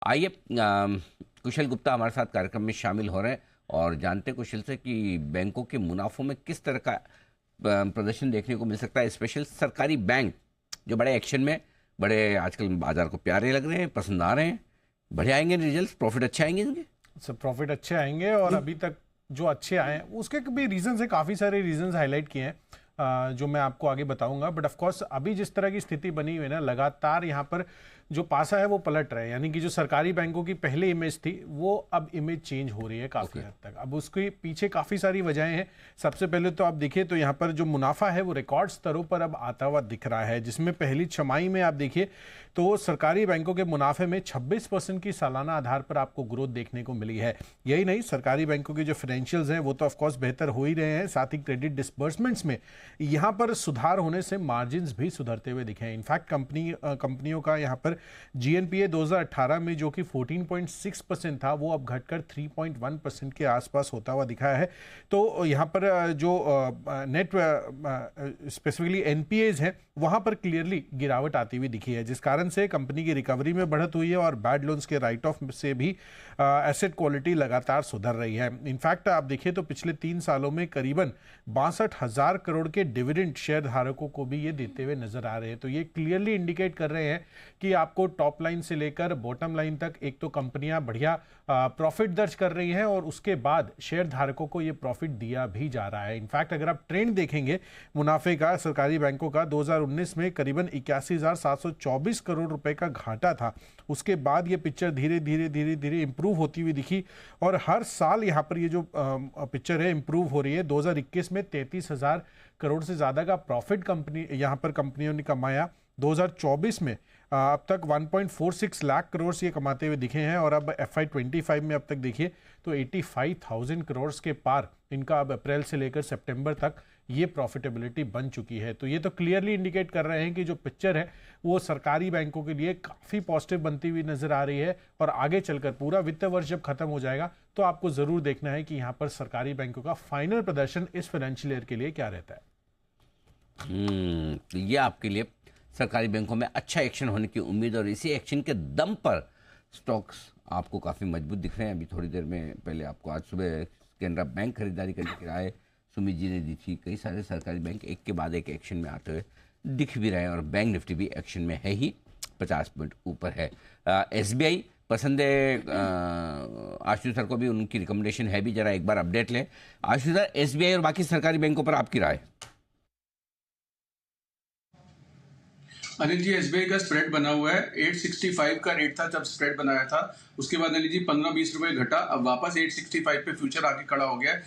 आइए कुशल गुप्ता हमारे साथ कार्यक्रम में शामिल हो रहे हैं और जानते हैं कुशल से कि बैंकों के मुनाफों में किस तरह का प्रदर्शन देखने को मिल सकता है। स्पेशल सरकारी बैंक जो बड़े एक्शन में, बड़े आजकल बाजार को प्यारे लग रहे हैं, पसंद आ रहे हैं, बढ़िया आएंगे रिजल्ट, प्रॉफिट अच्छे आएंगे इनके। सब प्रॉफिट अच्छे आएंगे और अभी तक जो अच्छे आए हैं उसके भी रीजंस है, काफ़ी सारे रीजंस हाईलाइट किए हैं जो मैं आपको आगे बताऊंगा। बट ऑफ कोर्स अभी जिस तरह की स्थिति बनी हुई है ना, लगातार यहाँ पर जो पासा है वो पलट रहा है। यानी कि जो सरकारी बैंकों की पहले इमेज थी वो अब इमेज चेंज हो रही है काफ़ी हद तक। अब उसके पीछे काफ़ी सारी वजहें हैं। सबसे पहले तो आप देखिए तो यहाँ पर जो मुनाफा है वो रिकॉर्ड स्तरों पर अब आता हुआ दिख रहा है, जिसमें पहली छमाही में आप देखिए तो सरकारी बैंकों के मुनाफे में 26% की सालाना आधार पर आपको ग्रोथ देखने को मिली है। यही नहीं, सरकारी बैंकों के जो फाइनेंशियल्स हैं वो तो ऑफकोर्स बेहतर हो ही रहे हैं, साथ ही क्रेडिट डिसबर्समेंट्स में यहाँ पर सुधार होने से मार्जिन्स भी सुधरते हुए दिखे हैं। इनफैक्ट कंपनियों का यहाँ पर जीएनपीए 2018 में जो कि 14.6% था वो अब घटकर 3.1% के आसपास होता हुआ दिखा है। तो यहाँ पर जो नेट स्पेसिफिकली एनपीएज हैं वहाँ पर क्लियरली गिरावट आती हुई दिखी है, जिस कारण से कंपनी की रिकवरी में बढ़त हुई है और बैड लोन्स के राइट ऑफ से भी एसेट क्वालिटी लगातार सुधर रही है। इनफैक्ट आप देखिए तो पिछले 3 सालों में करीबन 62,000 करोड़ के डिविडेंड शेयर धारकों को भी ये देते हुए नजर आ रहे हैं। तो ये क्लियरली इंडिकेट कर रहे हैं कि आपको टॉप लाइन से लेकर बॉटम लाइन तक एक तो कंपनियां बढ़िया प्रॉफिट दर्ज कर रही हैं और उसके बाद शेयर धारकों को ये प्रॉफिट दिया भी जा रहा है। इनफैक्ट अगर आप ट्रेंड देखेंगे मुनाफे का सरकारी बैंकों का, 2019 में करीबन 81,724 करोड़ रुपए का घाटा था। उसके बाद ये पिक्चर धीरे धीरे इंप्रूव होती हुई दिखी और हर साल यहाँ पर ये जो पिक्चर है इंप्रूव हो रही है। 2021 में 33,000 करोड़ से ज्यादा का प्रॉफिट कंपनियों ने कमाया। 2024 में अब तक 1.46 लाख करोड़ से ये कमाते हुए दिखे हैं और अब FY25 में अब तक देखिए तो 85,000 करोड़ के पार इनका अब अप्रैल से लेकर सितंबर तक ये प्रॉफिटेबिलिटी बन चुकी है। तो ये तो क्लियरली इंडिकेट कर रहे हैं कि जो पिक्चर है वो सरकारी बैंकों के लिए काफ़ी पॉजिटिव बनती हुई नजर आ रही है और आगे चलकर पूरा वित्त वर्ष जब खत्म हो जाएगा तो आपको ज़रूर देखना है कि यहाँ पर सरकारी बैंकों का फाइनल प्रदर्शन इस फाइनेंशियल ईयर के लिए क्या रहता है। तो ये आपके लिए सरकारी बैंकों में अच्छा एक्शन होने की उम्मीद और इसी एक्शन के दम पर स्टॉक्स आपको काफ़ी मजबूत दिख रहे हैं। अभी थोड़ी देर में पहले आपको आज सुबह कैनरा बैंक खरीदारी करने की राय सुमित जी ने दी थी। कई सारे सरकारी बैंक एक के बाद एक एक्शन में आते हुए दिख भी रहे हैं और बैंक निफ्टी भी एक्शन में है ही, 50 पॉइंट ऊपर है। SBI पसंद है आशु सर को भी, उनकी रिकमेंडेशन है भी, जरा एक बार अपडेट लें आशु सर। SBI और बाकी सरकारी बैंकों पर आपकी राय? अनिल जी, एसबीआई का स्प्रेड बना हुआ है, 865 का रेट था जब स्प्रेड बनाया था, उसके बाद अनिल जी 15-20 रुपए घटा, अब वापस 865 पे फ्यूचर आके खड़ा हो गया है।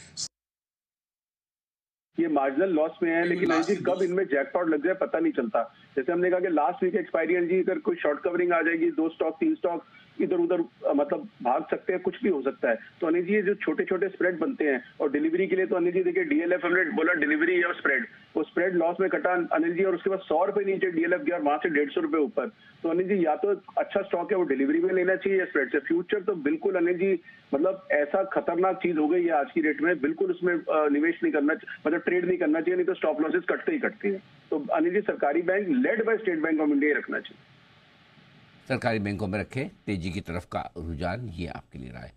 ये मार्जिनल लॉस में है, लेकिन अनिल जी कब इनमें जैकपॉट लग जाए पता नहीं चलता। जैसे हमने कहा कि last week expiry, Anil ji अगर कोई शॉर्ट कवरिंग आ जाएगी, 2 स्टॉक 3 स्टॉक इधर उधर मतलब भाग सकते हैं, कुछ भी हो सकता है। तो अनिल जी ये जो छोटे छोटे स्प्रेड बनते हैं और डिलीवरी के लिए, तो अनिल जी देखिए DLF हमने बोला डिलीवरी या स्प्रेड, वो स्प्रेड लॉस में कटा अनिल जी और उसके बाद 100 रुपए नीचे DLF गया और वहां से 150 रुपए ऊपर। तो अनिल जी या तो अच्छा स्टॉक है वो डिलीवरी में लेना चाहिए या स्प्रेड से। फ्यूचर तो बिल्कुल अनिल जी मतलब ऐसा खतरनाक चीज हो गई है आज की रेट में, बिल्कुल उसमें निवेश नहीं करना, मतलब ट्रेड नहीं करना चाहिए, नहीं तो स्टॉप लॉसेस कटते ही कटते हैं। तो अनिल जी सरकारी bank led by state bank of India रखना चाहिए। सरकारी बैंकों में रखें, तेजी की तरफ का रुझान, ये आपके लिए राय।